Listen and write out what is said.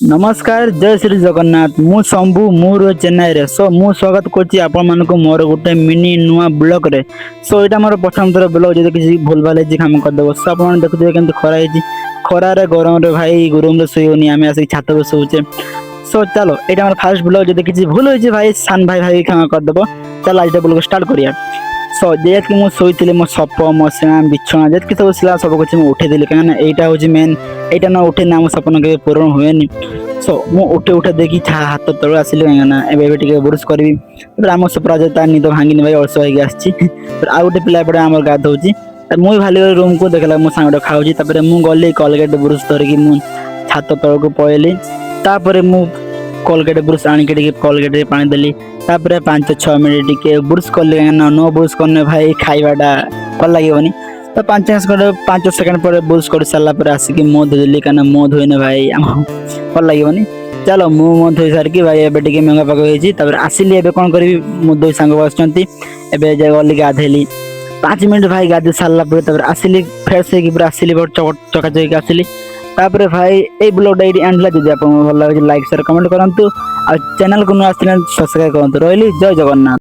नमस्कार जय श्री जगन्नाथ मु शंभु मुर चेन्नई रे सो मु स्वागत करछि आपण मानको मोर गोटे मिनी नुआ ब्लॉग रे। सो एटा मोर प्रथम थर ब्लॉग जे किसी भूल भाल जे काम कर देबो सो आपण देखुथिबे केमते खरा हेछि खरा रे गरम रे भाई गुरुम रे सोयोनी आमे आसी छात पे सोउचे। सो चलो एटा मोर फर्स्ट ब्लॉग जे किसी भूल होइछि भाई सान भाई भाई काम कर देबो। चल आज ब्लॉग स्टार्ट करिया। सो जेत कि मु सोइतिले मो सप मो सेना बिछना जेत कि सब सिला सब कुछ मु उठे दिले काना एटा होछि मेन एटा न उठे ना मो सपन के पूर्ण होएनी। सो मु उठे उठे देखी हाथ तळ आसिले काना एबे टिके बुरुस करबी तर आम सुप्राजता निद भांगिनी भाई अल्सो होई आछि तर आ गोटे पिला पडे हमर गाध होछि मु भाली रूम को देखला मो सांगडो खाउछि तापरे मु गली कोलगेट बुरुस धरकी मु छात तळ को पळेली तापरे मु कोलगेट ब्रुश आनी के टिके कोलगेट रे पानी देली तापरे 5-6 मिनिट टिके ब्रुश करले ना नो ब्रुश करने भाई खाइबाटा भल लागेबनी तो 5 सेकंड पर ब्रुश कर साला पर आसिकी मो धोइली काना मो धोइने भाई भल लागेबनी। चलो मो धोइ सार की भाई एबे टिके मेंगा पक होइछि तापर आसिली एबे कोन करबी मो दोई सांग बसचंती एबे जे गली गाधेली 5 मिनिट भाई गाधे साला पर तापर आसिली फ्रेश हे की पूरा आसिली चका चकी आसिली तापर भाई ए ब्लॉग डायरी एंडला जदि आपन भल लागे लाइक शेयर कमेंट करंतु आ चैनल को न आस्थिना सब्सक्राइब करंतु। रहली जय जगन्नाथ।